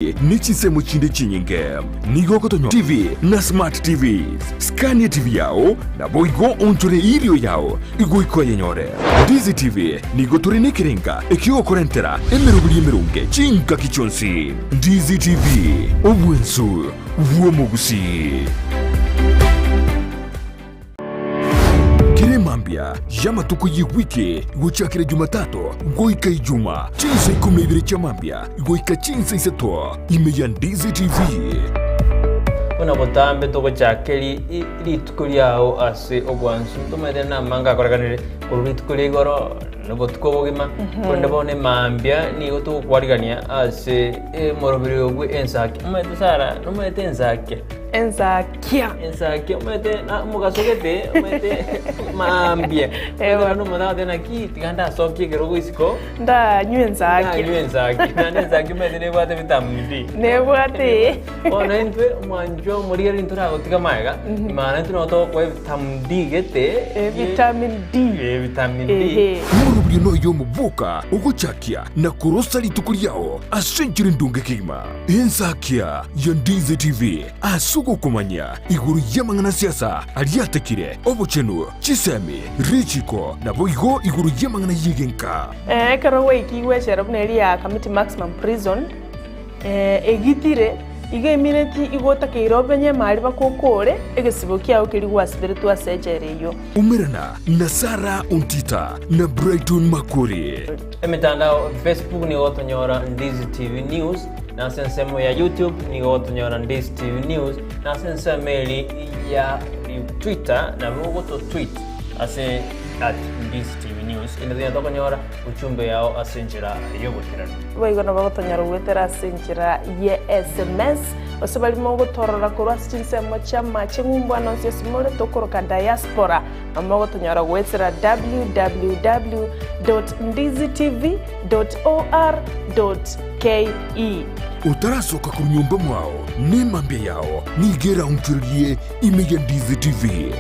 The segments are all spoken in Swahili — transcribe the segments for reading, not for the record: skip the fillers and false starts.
Nichisemo chinde chinyinge nigo kotonyo TV na Smart TVs Scania TV yao na boigo onchore irio yao igo ikoye nyore Ndizi TV nigo turine kirenga ekio korentera emerubuli emerunge chinka kichonsi Ndizi TV obwensu uomogusi Mambia yama tuko wiki guchakira Jumatatu goika Ijuma Chinsa 12 cha Mambia goika Chinsa Isato imeya Ndizi TV Una botambe toko chakeli ritkuliao ase ogwansu tumede na manga koraganire kuritkuли goro nobotuko bogima konde bone Mambia ni goto kwarigania ase morobiri ogwe ensaki umete sara umete ensaki Enzakia umete na mugasogete umete Mambia ewa no mona dena ki tiganda soki gerogo isiko nda nyenzaki nenzaki umete ne bwate vitamin D ne bwate ona entwe mwanjo murieri ntura gotiga maega imana ntuno to kwa vitamin D gete vitamin D murubiri no yo mubuka ugochakia na kurosa litukuliao asenjiri ndunge kima Enzakia ya Ndizi TV sugo kumanya iguru yamangana siasa aliatakire obochenu chisemi richiko na boigo iguru yamangana yigenka karawe ikiwe sherabneri ya committee maximum prison egitire iga imineti igota keirobenye mali bakokore egesibo kiao kirigwa spiritu asejereyo umirana na Sara Untita na Brighton Makuri emitandao Facebook ni otonyora Ndizi TV News na sensemo ya YouTube ni otonyora Ndizi TV News na sensemeli ya Twitter na mwogoto tweet ase @Ndizi TV News inadhina toko nyora uchumbe yao asenjira yogotirano baigona bagotonyora gwetera asenjira ye SMS osabali mogotorora kurwa sinsemo chama chengumba nonse simole tokoroka diaspora amogotonyora gwetera www.ndizitv.or.ke utarasoka ku nyumba mwao ni Mambia yao nigera unkirie imeya Ndizi TV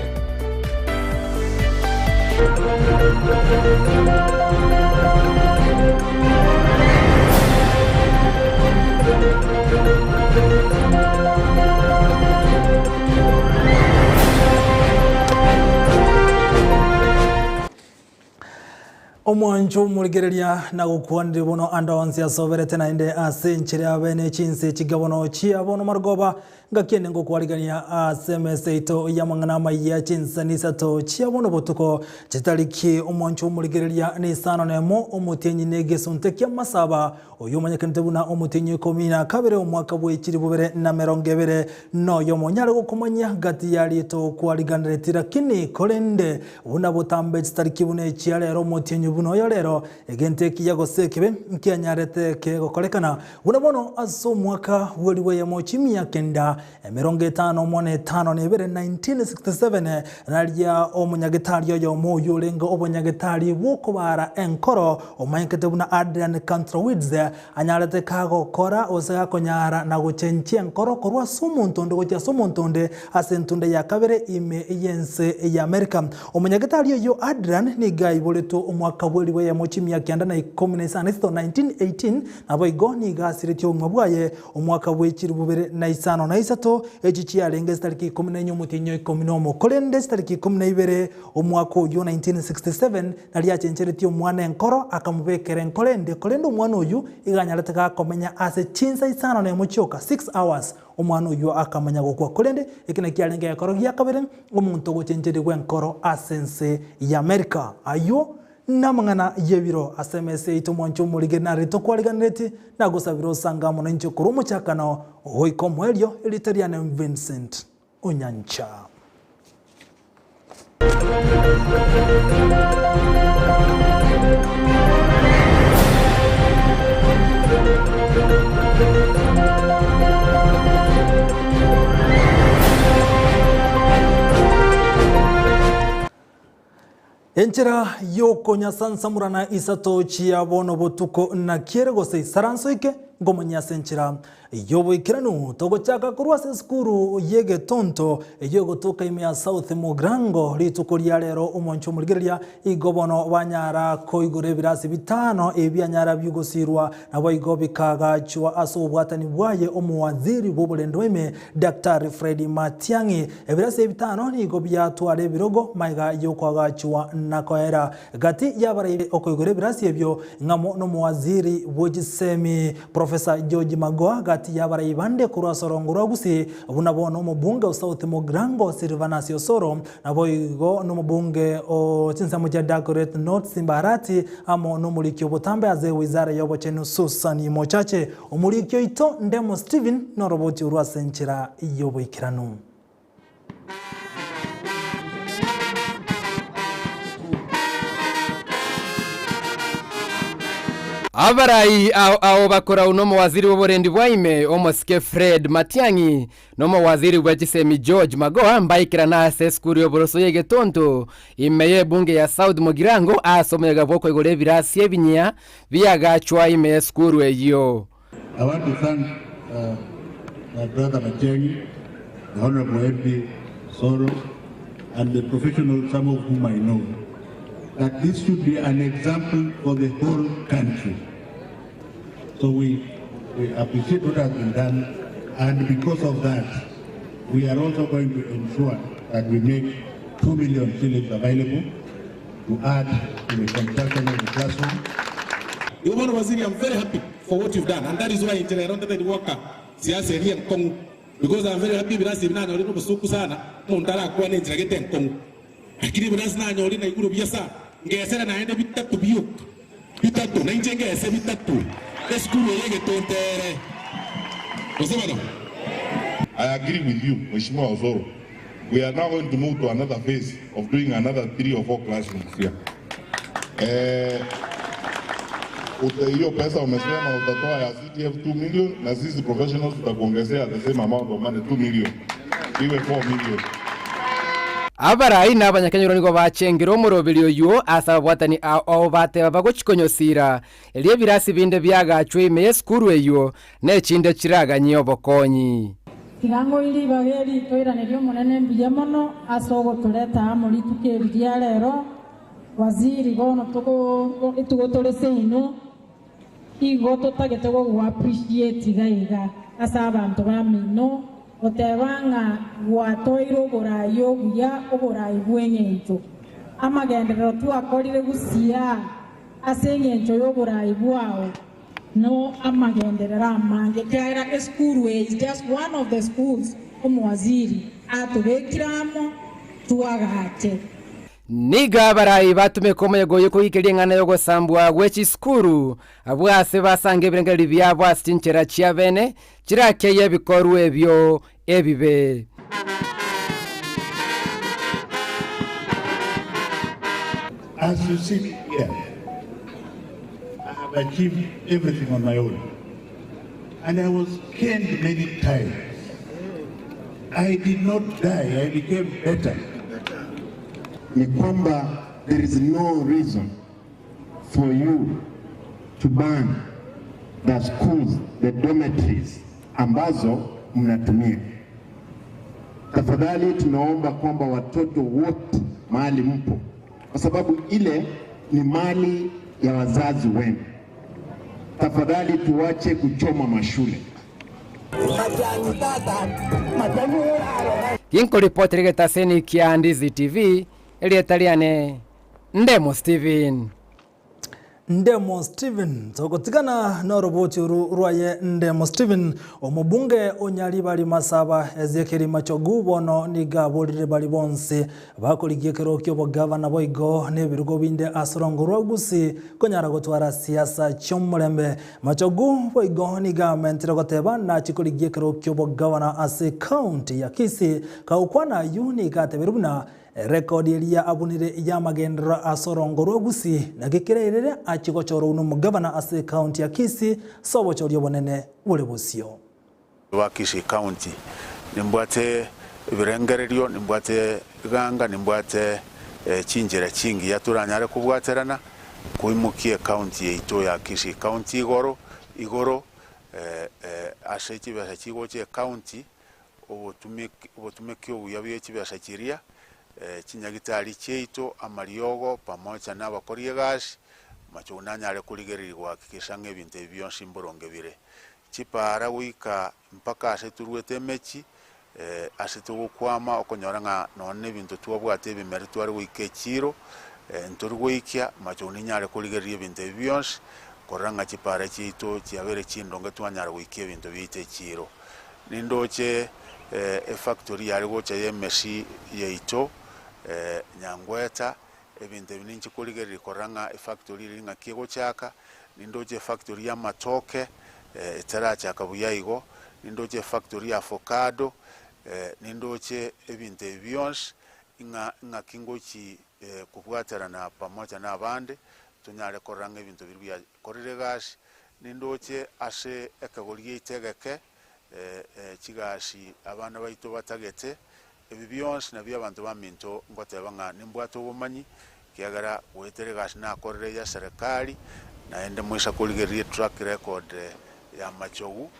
Omwanjo muligereria na gukwandire bono andonzi asoberete na inde asenchire abene chinse chigabono chia bono margoba ngakene ngo kwarigania asemeseito yamangana Amayia Chinsa Isato chia bono botuko chitaliki omwanjo muligereria ni sano nemo omutenyi negesunte kya masaba oyomanyakante buna omutenyi komina kabere omwaka bwekiri bubere na merongebere no yomonyale gukomanya gati yali to kwariganretira kini kolende buna botambe chitaliki bune chialero omutenyi buno yorero egente kiyago sekebe nkianyarete ke gokolekana buna bono aso mwaka woliwe ya mochimia kenda emeronge 5 nebere 1967 nalia omunyagitari yo moyo lengo obunyagetari bukubara enkoro omanyekete buna Adrian Kantrowidze anyarete kago kora osega konyara na guchenchia enkoro korwa sumuntonde gocha sumuntonde asentunde ya kabere ime yense ya America omunyagitari yo Adrian ni gaiboleto omwaka woliwe ya mochimia kenda na 1918 nabo igoni gasirityo mwabwaye omwaka wechiri bubere na isano na isato echichi alenge stariki 14 mutinyo 10 kolende stariki 12 omwaka uyu 1967 nali achencheretyo mwana enkoro akamubekera enkolende kolende omwana uyu iganyaleteka komenya ase Chinsa Isano ne muchoka 6 hours omwana uyu akamanya gukwa kolende ekine kialenge enkoro ya kabere omuntu gochenchererwa enkoro asense ya America ayo namangana yebiro asemese itomwancho muligena rito kwariganeti na gusabiro sangamo na ncho kurumu chakano hoiko mwelio elitariana Vincent Onyancha Enchera yoko nyasansamurana Isato chia bono botuko na kiere gose saransoike ngomunyasenchira yoboikiranu togochaka kurwase skuru yege tonto yogotoka imya South Mugrango litukuria rero umoncho murigeria igobono banyara koigure birasi bitano ebyanyara byugosirwa nabo igobikaga chwa asobwatani bwaye omuwaziri b'oburendweme Dr. Freddy Matiang'i ebirasi bitano ni igobya tware birogo maiga yokwaga chwa nakoera gati yabare okoigure birasi ebyo ngamo no muwaziri bw'ogisemi Professor George Magoha gati yabare ibande kurwasorongura gusi bunabono mubunge o South Mugrango Silvanus Osoro nabo igo no mubunge o Chinsa Dagoret North Simbarati amo no mulikyo butambe aze wizara yobochenu Susan Mochache omulikyo ito Ndemo Steven no roboti urwasenchira yoboikiranu Abarai ao bakora unomo waziri w'oburendi bwaime omosike Fred Matiang'i nomo waziri w'egisemi George Magoha mbaikira nase skuru y'oboroso yegetonto imeye bunge ya South Mugirango asomega bwoko igore birasi ebinya byagachwa ime skuru eyo. I want to thank my brother Matiang'i, the Honorable MP Soro, and the professionals, some of whom I know, that this should be an example for the whole country. So we appreciate what has been done, and because of that, we are also going to ensure that we make 2 million shillings available to add to the construction of the classroom. Yobono Waziri, I'm very happy for what you've done, and that is why I don't let worker siasa here in Congo, because I'm very happy because I'm not only kusuku sana muntara kwa nje ngete Congo. Lakini binasi na nyori na ikuru biasa ngesera naende bitatu biyo bitatu na nje ngese bitatu eskuru yege tontere. I agree with you, Mheshimiwa Osoro. We are now going to move to another phase of doing another 3 or 4 classrooms here. Hiyo pesa umesema utatoa ya CTF 2 million na sisi professionals tutakuongezea the same amount of money 2 million. Iwe 4 million. Abarai n'abanyakenya nigo bacengera omurobelio yo asaba bwatani ao bateba bagochikonyosira elie birasi binde byagachwe ime skuru eyo n'ekinde kiraganye obokonyi Kirango ili bageri toiraniryo munene mbiya mono asogo tuleta muri tukebiya rero waziri gono tugo tolese ino igo totagete go appreciate gaiga asa abantu bamino otebanga watoiro borayo buya oborayi bwenyencho amagendero twakorire gusia asenyencho yo borayi bwao no amagenderera amange kaira school is just one of the schools omwaziri atubekiramo tuagate niga barai batume komego yuko ikirengana yogo sambwa gwechi skuru abwase basange birengeri byabo astinchera chiabene kirakeye bikoru ebyo ebibe. As you see here, I have achieved everything on my own, and I was canned many times. I did not die, I became better. Ni kwamba there is no reason for you to ban the schools, the dormitories ambazo mnatumia. Tafadhali tunaomba kwamba watoto wote mahali mpo, kwa sababu ile ni mali ya wazazi wenu. Tafadhali tuache kuchoma mashule. Kinko report regeta seni kia Ndizi TV elietaliane Ndemo Steven. Ndemo Steven togotigana no roboti ruaye Ndemo Steven omubunge onyali bali masaba ezekeri machogu bono niga bolire bali bonse bakoligiye kerokyo bo governor boigo nebirugo binde asorongorwa gusi konyara gotwara siasa chommulembe machogu boigo niga mentire goteba na chikoligiye kerokyo bo governor ase county ya Kisii kaukwana yuni gateberubuna rekodi elia abunire ya magendera asorongorwa gusi na gikirerere achigochoro uno mugavana ase county ya Kisii sobochorio bonene bule busio wa Kisii county nimbwate birengererio nimbwate ganga nimbwate chinjera chingi yaturanyare kubwaterana kuimukie county yeito ya Kisii county igoro ase chibesa chigo che county obutumiki obuya bwe chibesa chiria chinyagitari cheito amariogo pamoja n'abakori egasi machunanyare kurigerirwa kikisanga ebintu byonsi mboronge bire chipara wika mpaka ase turwete mechi ase tugukwama okonyora nga none ebintu twabwate ebimeri twari wika echiro nturwikia machuninyare kurigerirwa ebintu byonsi koranga chipara cheito chiabere chindonge twanyara wika ebintu bite echiro nindoche factory yari gocha yemesi yeito nyangweta ebintu bininchi kurigerira koranga factory ringa kigo chaka nindoche factory ya matoke etaracha kabuyaigo nindoche factory ya avocado nindoche ebintu byons inga kingochi kubwaterana pamoja na abande tunyare koranga ebintu birya korire gas nindoche ase ekagoriye itegeke chigasi abana baito batagete ebi byonsi nabyo abantu baminto ngoteba nga nimbwato bumanyi kiagara wetere gas na korire ya serikali naende mwisa kurigerie track record ya machogu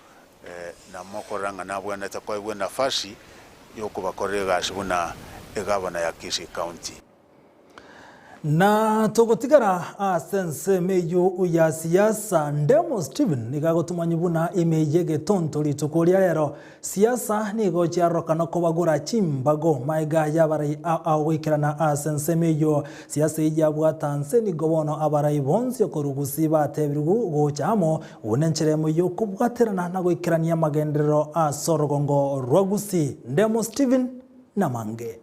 na mokoranga nabwana takoibwe nafasi yokubakorire gas buna egavana ya Kisii County. Na togotigara asense meyo ya siasa Ndemo Steven nigagotumanya buna emeyege tonto litukoria rero siasa nigo cyarokana ko bagura chimbago maiga yabarai awikirana asense meyo siasa yabwatanse nigo bono abarai bonse korugusi batebirgu gochamo unencheremo yo kubwaterana nagwikirania magendero asorogongo rwagusi Ndemo Steven namange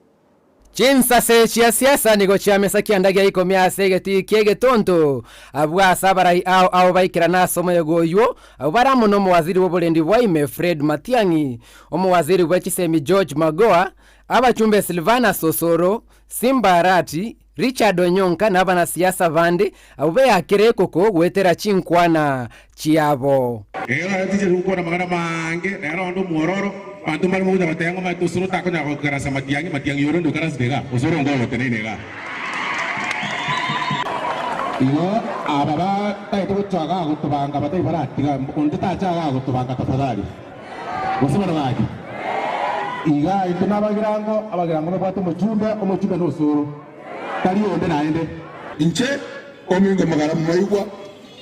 Chinsa chia siasa nigo chiamesa kiandagia ikomia asegeti kiege tonto abwa sabarai au baikira naso moyogoyo abara muno waziri w'oburendi bwaime Fred Matiang'i omwaziri w'ekisemi George Magoha abachumbe Silvana Sosoro Simbarati Richard Onyancha n'abana siasa bandi abube yakire koko gwetera chinkwana chiabo era tije rukora magana mange era ndo muororo bantu mari muda batengo matusuru takonya kokara sama Matiang'i yoro ndo karas dega osoro ngolo tenenega iyo ababa taito tsaga gutubanga batai baratiga undi tachaga gutubanga tafadhali usibona baki iga abagirango batu mujumbe no soro tari onde naende inche omingo magara mayigwa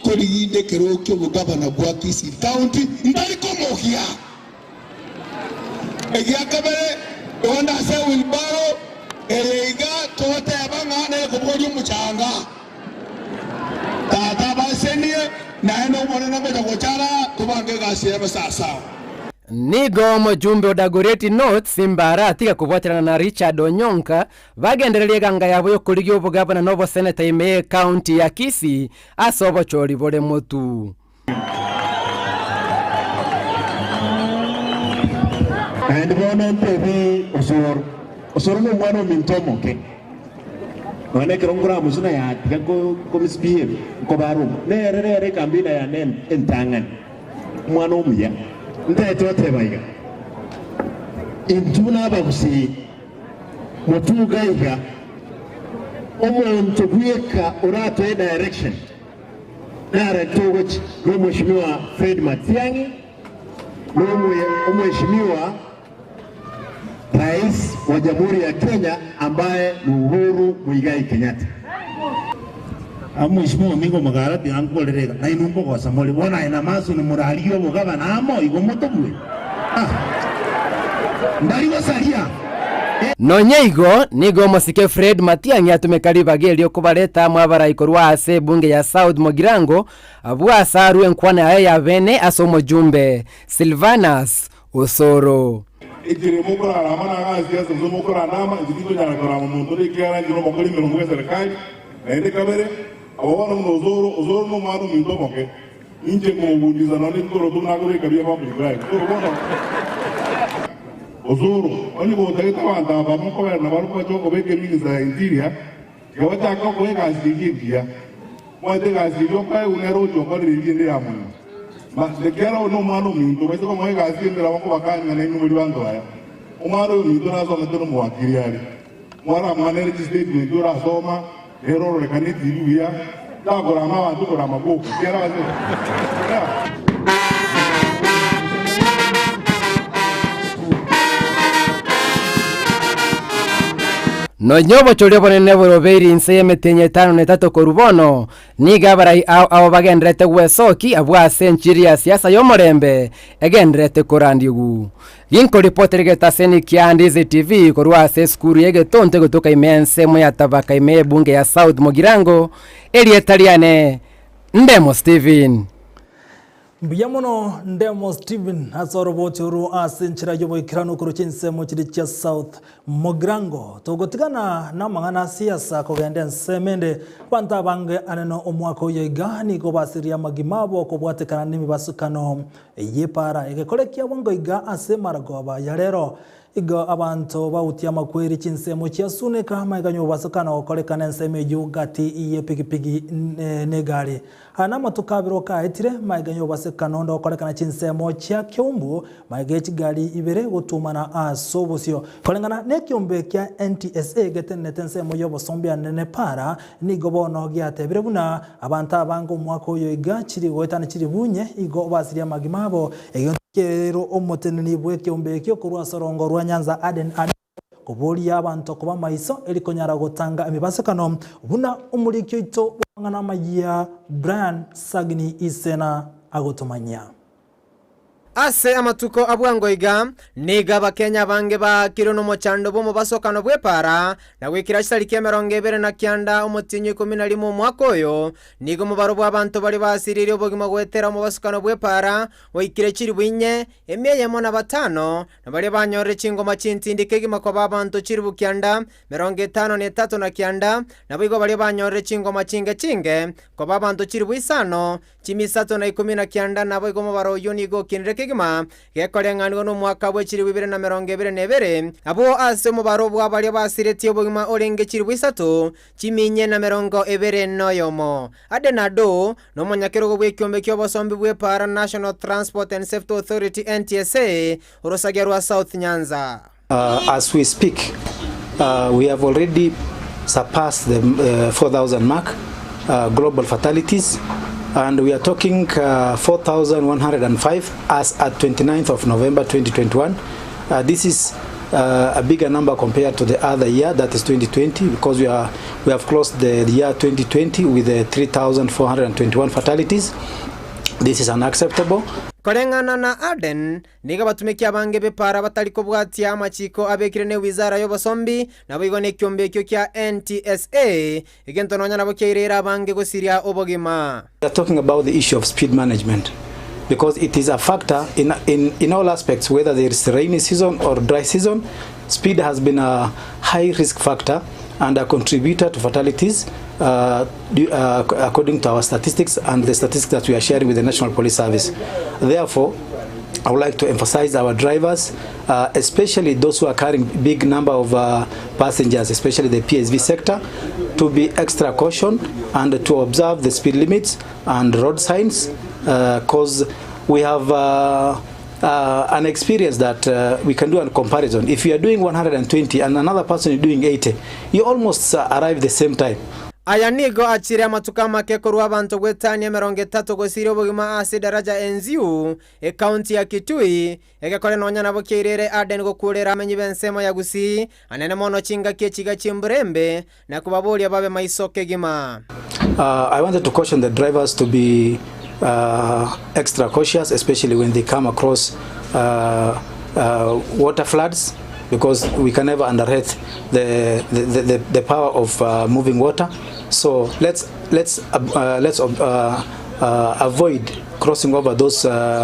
kuri yinde kerokyo bugabana bwa Kisii County ndari komohia egia kabere onda se wilbaro ereiga tote abangane kubori muchanga tata basenie naeno monena ngochara tubange gasiya sasa Nigo mujumbe odagoreti North Simbara tiga kubwaterana na Richard Onyancha bagendererie ganga yabo yo kurigyo bugabana nobo senator ime county ya Kisii asobo chori bole motu and bono tv osoro no mwana mintomo ke wane kerongura musuna ya tiga ko misbehave ko barum ne kambina ya nen entangan mwana omuya ndete otebaiga intuna bagusi mutugaiga omuntu gweka urato direction which no mheshimiwa Fred Matiang'i no mheshimiwa Rais wa Jamhuri ya Kenya ambaye ni Uhuru Muigai Kenyatta. Mheshimiwa mingo magara ti ankolerega na inumbo kwa samoli bona ina maso ni muraliyo bugaba namo igomotobwe ndari wasaria Nonyeigo nigo mosike Fred Matiang'i atumekariba gelio kubareta mwabara ikorwa ase bunge ya South Mogirango abwa saru enkwana ya bene asomo jumbe Silvanas Osoro ikire mukora ramana gazi yazo mukora nama izikito nyara kora muntu rikiara ngiro mukori mirongo ya serikali naende kabere abona ozoro no mano minto moke inje kumubuliza none koro tunagore kabia ba mugrai koro bona ozoro oni bo tageta banda ba moko na baru kwa choko beke minister interior gawata ko ko ga sigidia mwate ga sigio kai unero choko ringi ya mwana ma de kero no mano minto bese ko mo ga sigio la ko bakanga na inu muri bando aya umaro minto na so metono mo akiriari mwana mwana register de dora soma error le kaniti luya da gora ma bantu gora ma boku kera no nyobo chorio bonene boroberi inseme tenye 5 korubono niga barai abo bagendrete gwesoki abwa senchiri ya siasa yomorembe egendrete korandigu yinko reporter getaseni kia Ndizi TV korwa se skuru yege tonte kutoka imense moya tabaka ime bunge ya South Mogirango erietaliane Ndemo Steven Biyamono Ndemo Steven hasorobochuru asinchira yobo ikirano kuruchinse mochiri cha South Mogirango togotigana na mangana siasa kogende nsemende banta bange aneno omwako yegani ko basiria magimabo ko bwatekana nimi basukano yepara egekolekia bongo iga asemaragoba yarero igo abantu bautia makweri chinsemo chia suneka maiganyo basukana okolekana nseme yugati iye pigipigi negari hana matukabiro ka etire maiganyo basukana ndo okolekana chinsemo chia kyombu maigechi gari ibere gutumana asobosio kolengana ne kyombe kya NTSA getenete nsemo yobo sombia nene para ni gobono gyatebire buna abantu abango mwako yo igachiri wetana chiri bunye igo basiria magimabo kero omoteneni bwe kyombe kyo kurwa sorongo rwa Nyanza Aden kubuli abantu kuba maiso elikonyara gotanga emibasakano buna umulikyo ito ngana Amayia Brian Sagini Isena agotomanya ase amatuko abwangoiga niga bakenya bange ba kirono mochando bomo basokano bwepara na gwikira cyarike 29 umutinyi 11 mwaka oyo nigo mubaro bw'abantu bari basirire obogima gwetera mu basokano bwepara wikire kiri bwinye emyeye mona batano na bari banyore chingoma chintindike gima kwa babantu kiri bukyanda 53 na kyanda na bigo bari banyore chingoma chinge kwa babantu kiri bwisano chimisato na 10 na kyanda na bigo mubaro yonigo kinreke gima gekorengano no mwaka bw'ekiri 2022 abo ase mubaro bw'abali basireti obugima orenge kiri bwisatu kiminye na 20 yomo adenado no monyakero bw'ekyombe ky'obosombi bw'epara National Transport and Safety Authority NTSA orosagerwa South Nyanza. As we speak, we have already surpassed the 4,000 mark global fatalities. And we are talking 4,105 as at 29th of November 2021. This is a bigger number compared to the other year, that is 2020, because we have closed the year 2020 with 3,421 fatalities. This is unacceptable. Korengana na Aden niga batumekia bange bepara bataliko bwatia amachiko abekirene wizara y'obosombi nabo igone kyombe kyo kya NTSA igento nonya nabo keirera bange gosiria obogima. We are talking about the issue of speed management because it is a factor in all aspects, whether there is rainy season or dry season. Speed has been a high risk factor and a contributor to fatalities according to our statistics and the statistics that we are sharing with the National Police Service. Therefore, I would like to emphasize our drivers, especially those who are carrying big number of passengers, especially the PSV sector, to be extra caution and to observe the speed limits and road signs, because we have an experience that we can do a comparison. If you are doing 120 and another person is doing 80, you almost arrive the same time. Aya nigo achire amatuka make korwa abantu gwetania 30 gosiri obugima ase daraja enziu county ya Kitui egekore nonya nabo kirere Aden gokurera amenyi bensemo ya gusi anene mono chinga kechiga chimbrembe na kubabolia babe maisoke gima. I wanted to caution the drivers to be extra cautious, especially when they come across water floods, because we can never underrate the power of moving water. So let's avoid crossing over those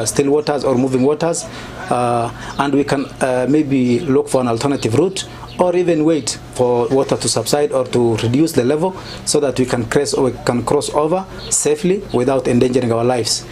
still waters or moving waters, and we can maybe look for an alternative route, or even wait for water to subside or to reduce the level so that we can cross over safely without endangering our lives.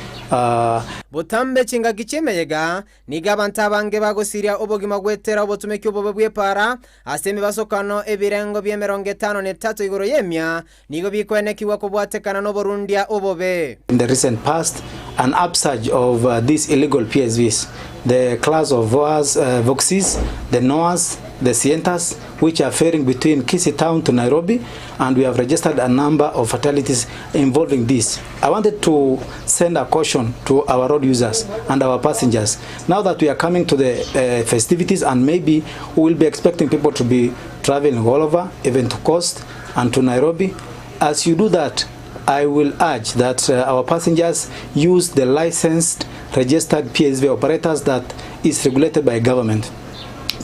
Butambe chinga kichemeyega niga banta bange bagosiria obogima gwetera obotumeki obobe bwepara asemi basokano ebirengo bye 53 igoro yemya nigo bikwenekiwa kubwatekana no Burundia obobe. In the recent past, an upsurge of these illegal PSVs, the class of Voxes, the Noas, the Sientas, which are ferrying between Kisii town to Nairobi, and we have registered a number of fatalities involving this. I wanted to send a caution to our road users and our passengers. Now that we are coming to the festivities, and maybe we will be expecting people to be traveling all over, even to Coast and to Nairobi. As you do that, I will urge that our passengers use the licensed, registered PSV operators that is regulated by government.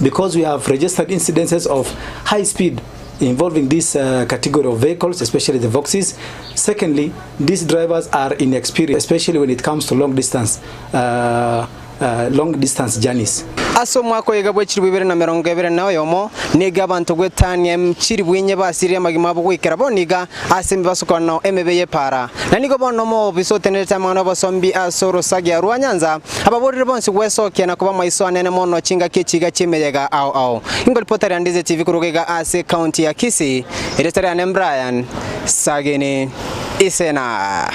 Because we have registered incidences of high speed involving this category of vehicles, especially the Voxes. Secondly, these drivers are inexperienced, especially when it comes to long distance journeys. Aso mwako yegabwe chiri 2020 nayo yomo niga abantu gwetanye mchiri bwinye basiriye magima bwikera boniga asimbi basukana emebeye para na nigo bono mo bisotenere tamana basombi asoro sagya ruanyanza ababorire bonsi gwesoke na kuba maiso anene mono chinga kichiga chimeyega au ingol potari Ndizi TV kurugega ase county ya Kisii Eretarian Brian Sagini Isena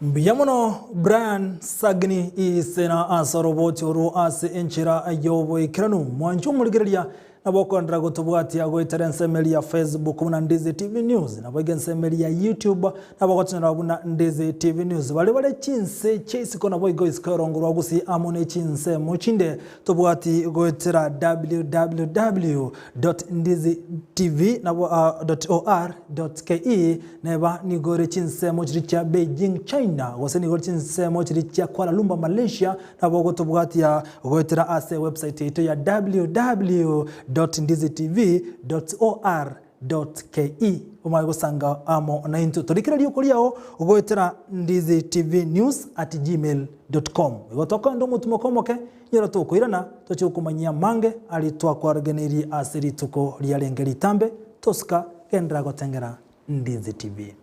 Biyamono Brian Sagni Isena asoroboti uru ase enchira ayobo ikranu mwanju muligeria naboko ndrago tubwati agoitera nsemeli ya Facebook na Ndizi TV News naboko nsemeli ya YouTube naboko tunabuna Ndizi TV News bale chinse chesiko naboko iskorongo wagusi amone chinse mochinde tubwati goitera www.ndizitv.or.ke neba nigore chinse mochiricha Beijing China wase nigore chinse mochiricha Kuala Lumpur Malaysia naboko tubwati ya goitera ase website ito ya www.ndizitv.or.ke umago sanga amo na into torikira liyokoliao ugoetera Ndizi TV News @gmail.com igotoka ndo mutumokomoke nyera toko irana tochi ukumanyia mange alitwa kwa organiri asiri tuko lialengeri tambe toska kendra gotengera Ndizi TV.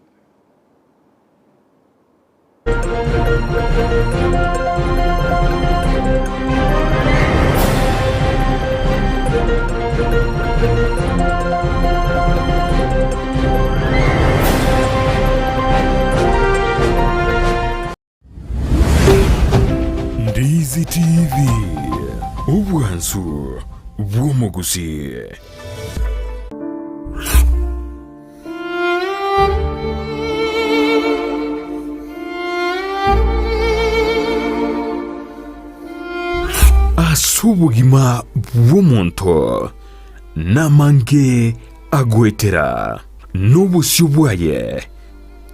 Ndizi TV Ubwansu Bwomogusi. Asubugima bw'omuntu namange agwetera n'obusubwaye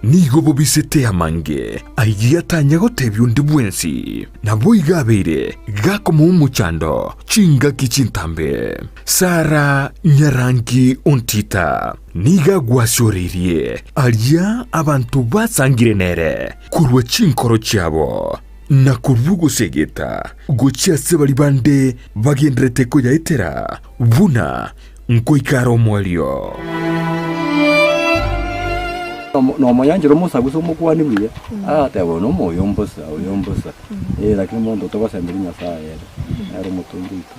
nigo bobisete amange ayatanya gotebyo ndi bwensi nabo igabeire gakoma umuchando chinga kichintambe Sara Nyarangi Ontita niga gwasoririe alia abantu basangire nere kurwa chinkoro cyabo na kurugo segeta gochia sebali bande bagendrete ko yaitera buna nkoikaro mwalio no moyanjiro musaguso mukwani bwiye atebo no moyombosa lakini mondo toka sembirinya saa era mutungito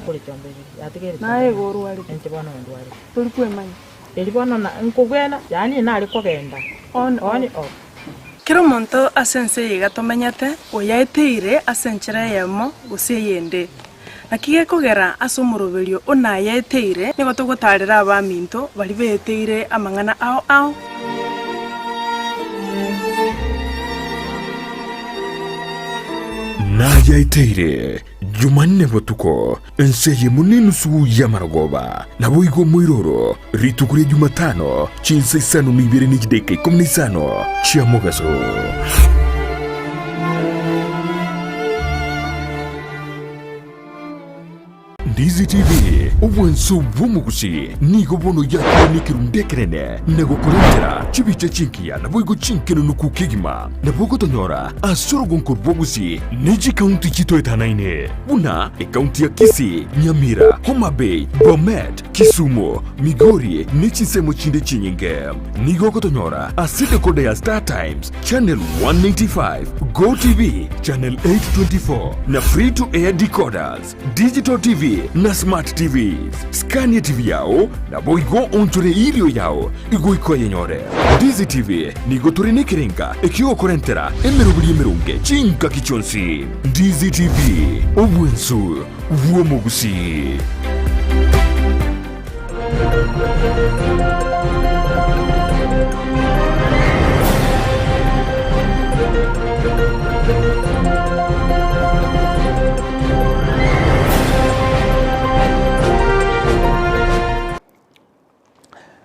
kuri cyambere yategere naye goru wali ente bana ndo wali turi kwemanya eri bana na nkubwena yani nali kogenda on kiro monto asense yiga tomenyete oyaeteire asenchera yemo guseyende nakige kogera asumuruberio onayeteire nigo tugutarira abaminto bali beteire amangana ao nayaiteire Jumanne botuko enseye munini su yamaragoba nabo igo muiroro ritukure Jumatano Chinsa Isato nibere nijideke komunisano chiamogaso Ndizi TV ubwansu bw'omugusi nigo bono yakonikirundekerene nego kurentera chibiche chinkiya nabo igo chinkeno nukukigima nabo gotonyora asorogonkor bwogusi neji county chitoetanaine buna county ya Kisii, Nyamira, Homa Bay, Bomet, Kisumu, Migori nechisemo chinde chinyinge nigo gotonyora aside kode ya Star Times channel 195 Go TV channel 824 na free to air decoders digital TV na smart TVs Scania TV yao na boigo onchore ilio yao igo ikoye nyore Ndizi TV nigo turine kirenga ekio korentera emerubuli emerunge chinka kichonsi Ndizi TV ubwensu uomogusi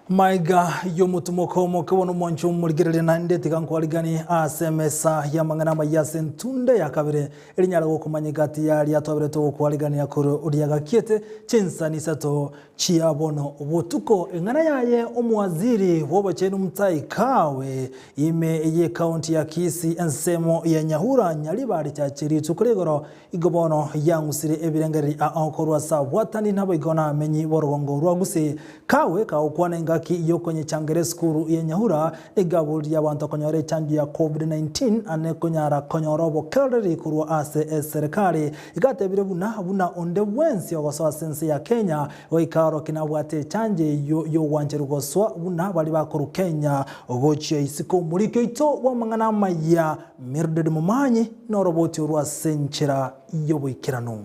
Maiga yomutumoko mokewono mwancho murigerere na ndeti kankwaligani asemesa ya manganama ya sentunde ya kabire elinyara gokumanyigati ya lia twabire to kwaligani yakuru uriaga kiete Chinsa Isato chiabono obutuko engana yaye omwaziri wobachenu mtai kawe ime ye county ya Kisii ensemo ya Nyahura nyalibari cha chiri tukuregoro igobono yangusire ebirengeri akorwa sabwatani nabo igona menyi borongo rwaguse kawe ka okwana ngaki yo kwenye changere skuru ya Nyahura igabuli ya bantu konyore chanjo ya COVID-19 ane konyara konyorobo kelleri kurwa ase serikali igatebire buna onde wensi ogosoa sense ya Kenya oikaro kinabwate chanje yo wancherugoswa buna bali bakuru Kenya ogochia isiko murike ito wa manganama ya Mirded Mumanyi noroboti urwa senchira yoboikirano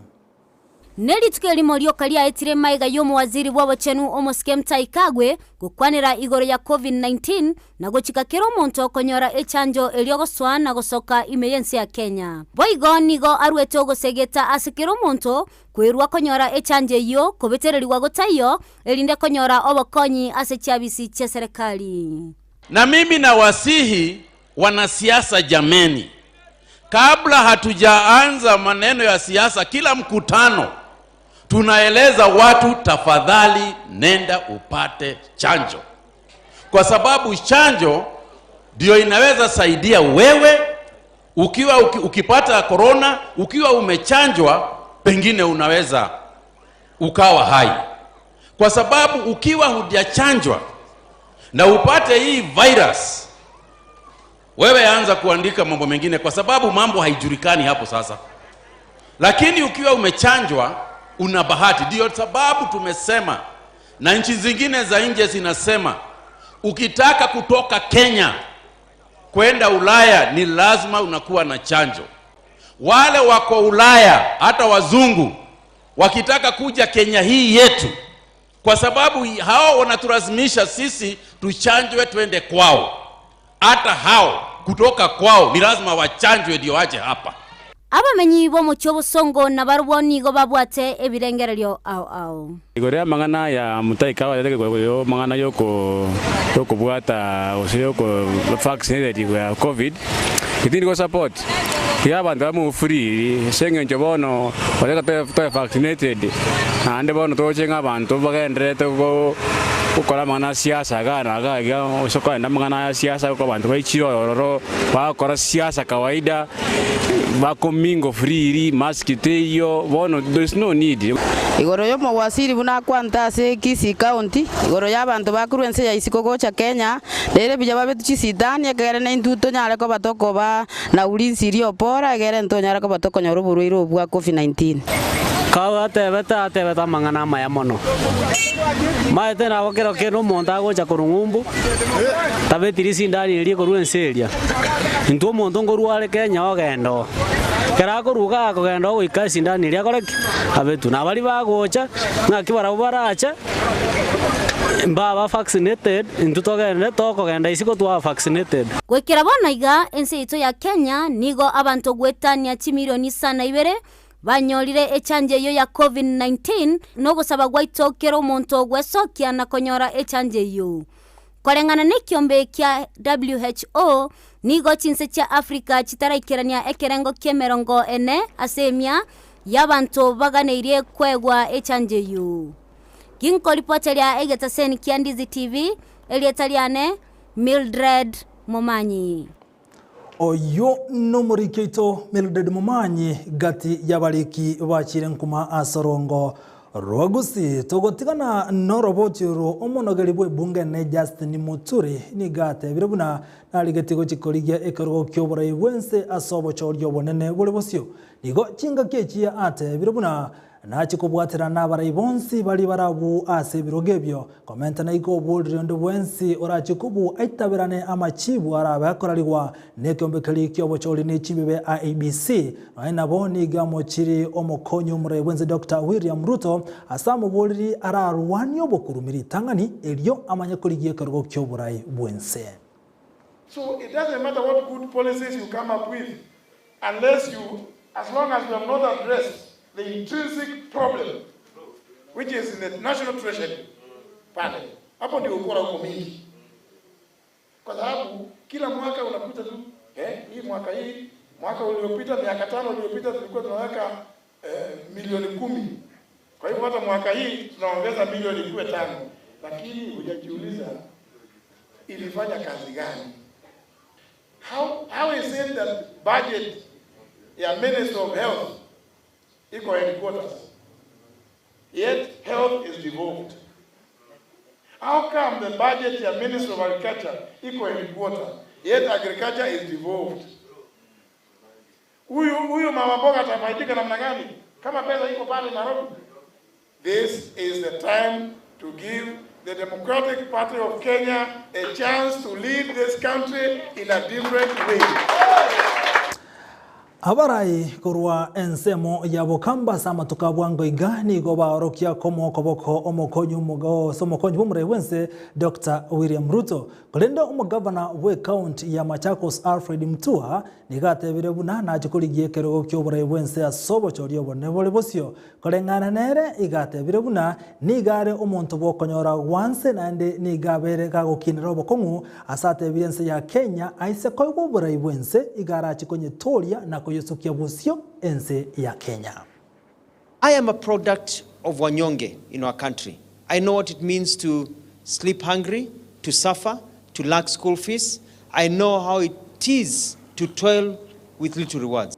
Neli tukelimo liokalia etire maiga yomu waziri wabachenu omoske mtai kagwe kukwanira igoro ya COVID-19 na gochika kero monto konyora echanjo eliogoswa na gosoka imeyensi ya Kenya. Boigo nigo arueto gosegeta asikero monto kuirua konyora echanje yo kobetereri wagotayo elinde konyora obokonyi asechabisi cha serikali. Na mimi na wasihi wanasiasa jameni, kabla hatujaanza maneno ya siasa kila mkutano tunaeleza watu tafadhali nenda upate chanjo, kwa sababu chanjo ndio inaweza saidia wewe ukipata corona, ukiwa umechanjwa pengine unaweza ukawa hai, kwa sababu ukiwa hujachanjwa na upate hii virus wewe anza kuandika mambo mengine, kwa sababu mambo haijulikani hapo sasa. Lakini ukiwa umechanjwa una bahati. Ndio sababu tumesema na nchi zingine za nje zinasema ukitaka kutoka Kenya kwenda Ulaya ni lazima unakuwa na chanjo. Wale wako Ulaya hata wazungu wakitaka kuja Kenya hii yetu, kwa sababu hao wanatulazimisha sisi tuchanjwe twende kwao, hata hao kutoka kwao ni lazima wachanjwe ndio waje hapa. Abamenyi bo muchobo songo na baruboni go babwate ebirengerero au igore mangana ya mutaika wa yake yo mangana yoko bwata osyo ko vaccinated ya covid kitini go support ya bantu amu free senge njobono wale ka vaccinated ande bono to chenga abantu bagendere to ukora mangana siasa gana ga osoka na mangana siasa ko bantu baichiro bakora siasa kawaida bako mingo free mask teyo bono there's no need. Igoro yo mwasiri buna kwanta se Kisii county igoro ya bantu bakuruense ya isiko cha Kenya lere bijaba betu chisidani egere na induto nyale ko batoko ba na ulinzi rio pora egere nto nyale ko batoko nyoruburu iro bwa COVID-19 kawa tebeta mangana maya mono maete na wakero kero monta gocha kurungumbu tabetiri sindani iri koruenseria nto monto ngoruale Kenya ogendo kerako ruga kogenda goika sindani iri akoreki abetu na bali bagocha ngakibara baracha mbaba vaccinated intutogende tokogenda isiko twa vaccinated gwekera bona iga ense ito ya Kenya nigo abantu gwetania chimilioni sana ibere banyorire echanje yo ya COVID-19 no gusaba gwaitokero monto gwesokia na konyora echanje yo korengana nekiombe kya WHO nigo chinse cha Afrika chitaraikirania ekerengo kemerongo ene asemia yabantu baganeirie kwegwa echanje yo ginko ripoteria egetaseni kya Ndizi TV elietaliane Mildred Mumanyi oyo no murikeito Mildred Mumanyi gati yabariki bachire nkuma asorongo Rwagusi togotigana no robotiro omonogeri bwe bunge ne Justin Muturi ni gate birabuna naligetigo chikorigia ekoro kyobora ibwense asobo choryo bonene bole bosyo nigo chinga kechia ate birabuna nachi kubwatira n'abarai bonsi bali barabu ase birogebyo komenta na iko bulri ndo wensi orachi kubu aitabirane amachibu arabe akorarigwa nekombekali kyobocholi n'echibibe ABC na boni gamo chiri omokonyo mure wenze Dr. William Ruto asamu bulri araruwanyo bokurumiri tangani elio amanyakoligie karugo kyoburai bwense. So it doesn't matter what good policies you come up with, unless as long as you have not addressed the intrinsic problem, which is in the national treasury pale, hapo ndio ukora uko mingi. Kwa sababu kila mwaka unakuta tu hii mwaka uliopita, miaka 5 iliyopita tulikuwa tunaweka milioni 10. Kwa hivyo hata mwaka hii tunaongeza milioni 5, lakini hujajiuliza ilifanya kazi gani? How is it that budget ya Minister of Health iko headquarters, yet health is devolved? How come the budget ya Minister of Agriculture iko headquarters, yet agriculture is devolved? Huyu mama mboga atafaidika namna gani kama pesa iko pale Nairobi? This is the time to give the Democratic Party of Kenya a chance to lead this country in a different way. Abarai kurwa ensemo ya bokamba sama tukabwango igani goba rokia komo koboko omokonyu mugo somokonyu bumre wense Dr. William Ruto kolenda umugavana we county ya Machakos Alfred Mutua nigatebire buna na chikoligie kero kyobure wense asobo chorio bonebole bosio kolengana nere igatebire buna nigare omonto bokonyora wanse nande nigabere kagokinira bokongu asate evidence ya Kenya aise koigo bure wense igara chikonye toria na yusukia busio ense ya Kenya. I am a product of wanyonge in our country. I know what it means to sleep hungry, to suffer, to lack school fees. I know how it is to toil with little rewards.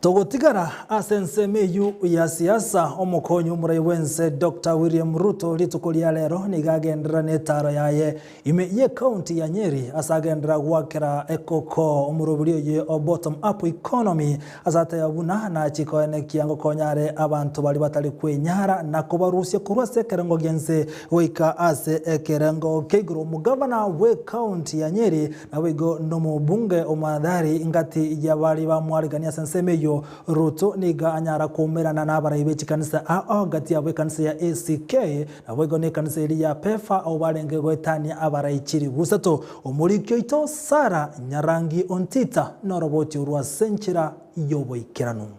Togotigara asense meyu ya siasa omokonyo murai wense Dr. William Ruto litukolia lero nigagendera netaro yaye ime ye county ya Nyeri asagendera gwakera ekoko omurubulio ye bottom up economy azate yabuna na chikoene kiango konyare abantu bali batali kwenyara na kubarusia kurwase kerengo gense oika ase ekerengo kegro mugavana we county ya Nyeri na wego nomo bunge omadari ngati ya bali ba mwarigania sense meyu Ruto niga anyara kumerana n'abarai b'iki kanisa agati yawe kanisa ya ACK na wego ne kanisa ya PEFA au barenge gwetania abarai chiri busato omurikyo ito Sara Nyarangi Ontita noroboti urwa senchira yoboikiranu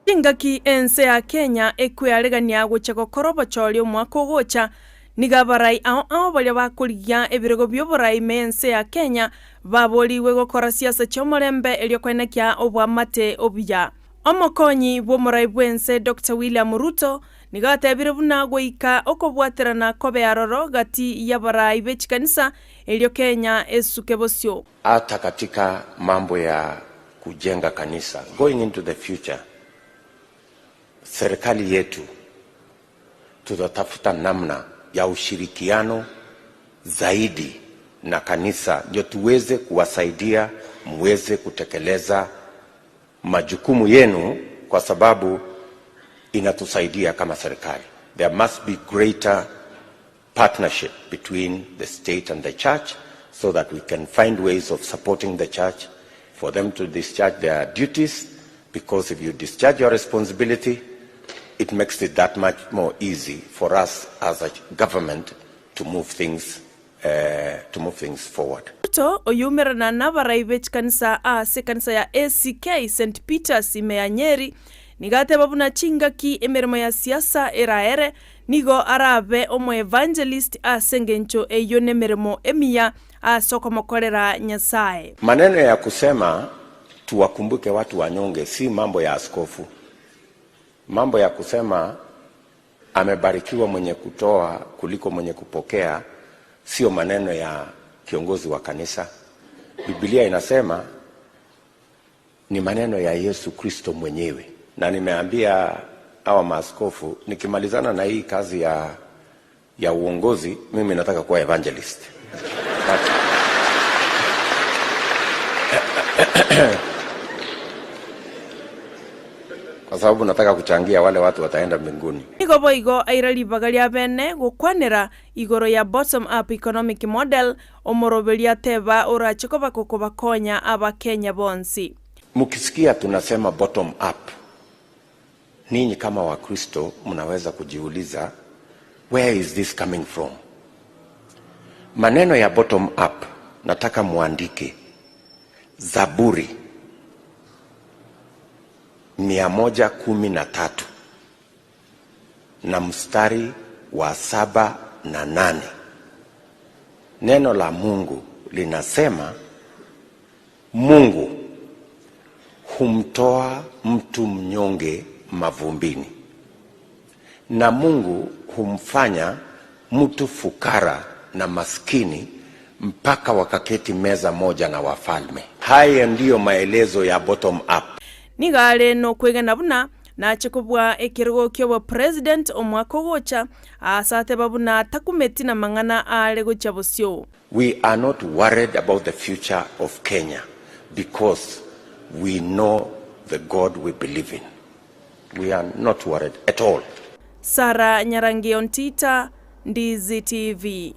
ingaki ense ya Kenya ekwearegania guchego korobo chori omwako gocha nigabarai ao bali bakurigia ebirego byoborai mense ya Kenya baboliwe gukora siasa chomorembe eliokwenekia obwamate obuya omokonyi bwomorai bwense Dr. William Ruto nigatebire buna goika okobwaterana kobe aroro gati yabarai bechikanisa elio Kenya esuke bosio hata katika mambo ya kujenga kanisa going into the future. Serikali yetu tutatafuta namna ya ushirikiano zaidi na kanisa ndio tuweze kuwasaidia muweze kutekeleza majukumu yenu, kwa sababu inatusaidia kama serikali. There must be greater partnership between the state and the church so that we can find ways of supporting the church for them to discharge their duties, because if you discharge your responsibility, it makes it that much more easy for us as a government to move things forward. To oyumerana n'abarai b'ekanisa ase kanisa ya ACK St. Peter's ime Nyeri nigate babuna chingaki emirimo ya siasa eraere nigo arabe omo evangelist asengencho eyone mirimo emia asoko mokorera Nyasaye. Maneno ya kusema tuwakumbuke watu wanyonge si mambo ya askofu. Mambo ya kusema amebarikiwa mwenye kutoa kuliko mwenye kupokea sio maneno ya kiongozi wa kanisa. Biblia inasema ni maneno ya Yesu Kristo mwenyewe. Na nimeambia hawa maaskofu nikimalizana na hii kazi ya uongozi mimi nataka kuwa evangelist. kwa sababu nataka kuchangia wale watu wataenda mbinguni. Igo boigo airali bagalia bene gukwanira igoro ya bottom up economic model omorobelia teba urachiko bakoko bakonya aba Kenya bonsi. Mukisikia tunasema bottom up, ninyi kama Wakristo mnaweza kujiuliza, where is this coming from? Maneno ya bottom up nataka muandike Zaburi 113 na mstari wa 7 na 8. Neno la Mungu linasema Mungu humtoa mtu mnyonge mavumbini, na Mungu humfanya mtu fukara na maskini mpaka wakaketi meza moja na wafalme. Haya ndiyo maelezo ya bottom up. Nigale no kwegena buna na chekubwa ekirgo kyo president omwako gocha asate babuna takumeti na mangana ale gocha bosyo. We are not worried about the future of Kenya because we know the God we believe in. We are not worried at all. Sara Nyarangi Ontita, Ndizi TV.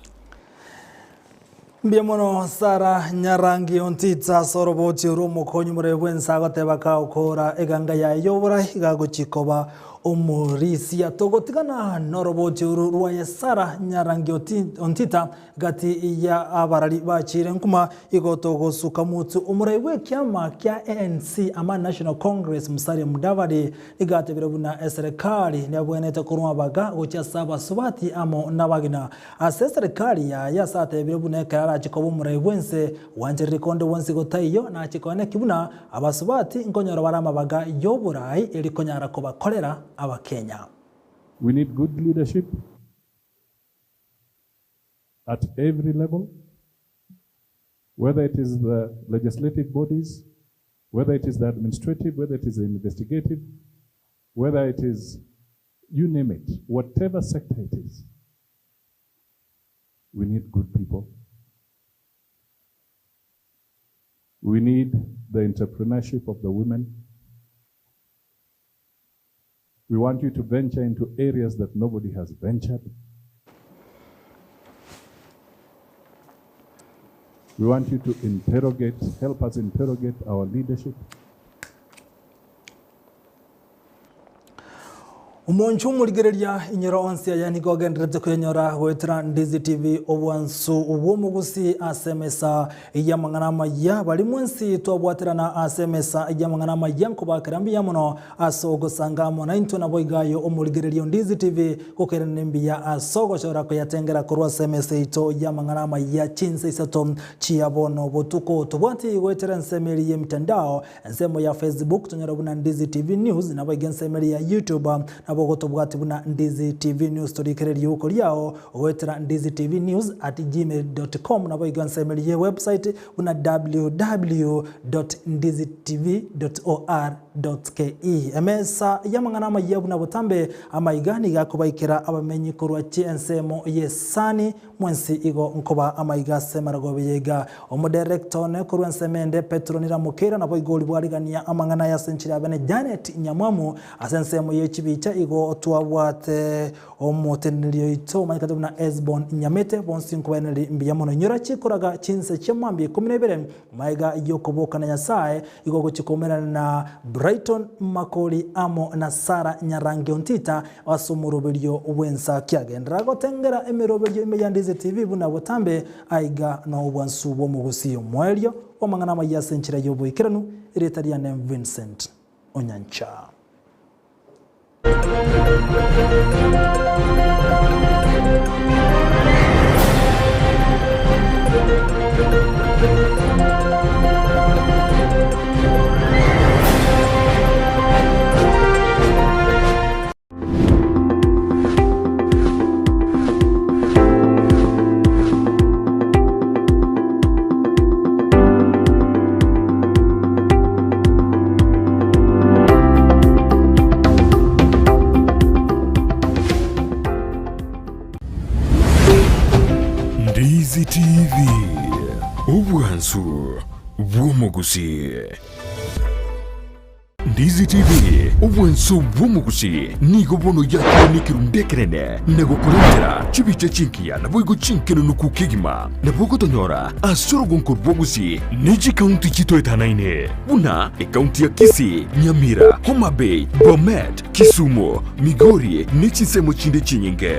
Mbiamono Sara Nyarangi Ontita soroboti urumu konyumure wensa goteba ka ukora eganga ya yobora igaguchikoba umurisi atogotigana noroboti ururwa ya Sara Nyarangi Ontita gati ya abarari bachire nkuma igotogo sukamutu umurewe kyama kya ANC ama National Congress musari mudavadi igate birabuna serikali nyabwenete kuruma baga gocha saba subati amo nabagina serikali ya sate birabuna karara chikobo umurewense wanje rikonde wonse gotayo na chikone kibuna abasubati nkonyoro barama baga yoburai elikonyara ko bakorera aba Kenya. We need good leadership at every level, whether it is the legislative bodies, whether it is the administrative, whether it is the investigative, whether it is, you name it, whatever sector it is. We need good people. We need the entrepreneurship of the women. We want you to venture into areas that nobody has ventured. We want you to help us interrogate our leadership. Umonchu muligereria inyoro onsia yani gogendrete kwenyora wetera Ndizi TV obwansu ubumugusi asemesa iyamangana ya bali mwensi twabwaterana asemesa iyamangana yanko bakirambi yamuno asogo sangamo na into naboigayo omuligereria Ndizi TV kokerenembia asogo shora ko yatengera kurwa semesa ito iyamangana ya Chinsa Isato chiabono botuko tubwati wetera nsemeli ye mitandao nsemo ya Facebook tunyora buna Ndizi TV News naboigensemeli ya YouTube abogoto bwati buna Ndizi TV News torikereria uko lyao wetera Ndizi TV News @gmail.com nabo igansemeliye website buna www.ndizitv.or.ke emesa yamangana amayabu na butambe amaigani gakubaikira abamenyi kurwa ensemo yesani mwensi igo nkoba amaigase maragobeyega omudirector ne kurwa nsemende Petronira Mukera nabo igoli bwarigania amangana ya senchira bene Janet Nyamwamu asensemo yechibicha igo tuwabwate omutenelio ito manikatu na Esbon Nyamete bonsi nkweneli mbiyamono nyurachi kuraga Chinsa Chamwambi 12 maiga yokoboka na Nyasaye igo guchikomera na Brighton Makoli amo na Sara Nyarangi Ontita wasumurubilio wensa kyagendra gotengera emirobilio imeyandize TV buna botambe aiga no bwansubo mugusiyo mwelio omangana mayase nchira yobo ikiranu iretaria na Vincent Onyancha. Ndizi TV ubwansu bw'umugusi. Ndizi TV obwenso bw'omugusi nigo bono yakonikiru ndekerene nego kurengera chibiche chinkia na boigo chinkeno nukukigima na bogo tonyora asoro gonkor bogusi niji kaunti chito etanaine buna kaunti ya Kisii, Nyamira, Homa Bay, Bomet, Kisumu, Migori nichisemo chinde chinyinge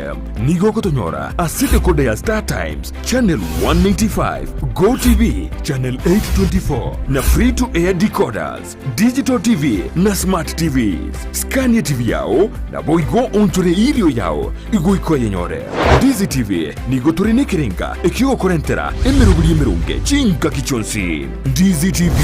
nigo kotonyora asite koda ya Star Times channel 195 Go TV channel 824 na free to air decoders digital TV na smart TVs Scania TV yao na boigo onchore ilio yao igoiko yenyore Ndizi TV nigo turine kirenga ekio korentera emerubuli emerunge chinka kichonsi Ndizi TV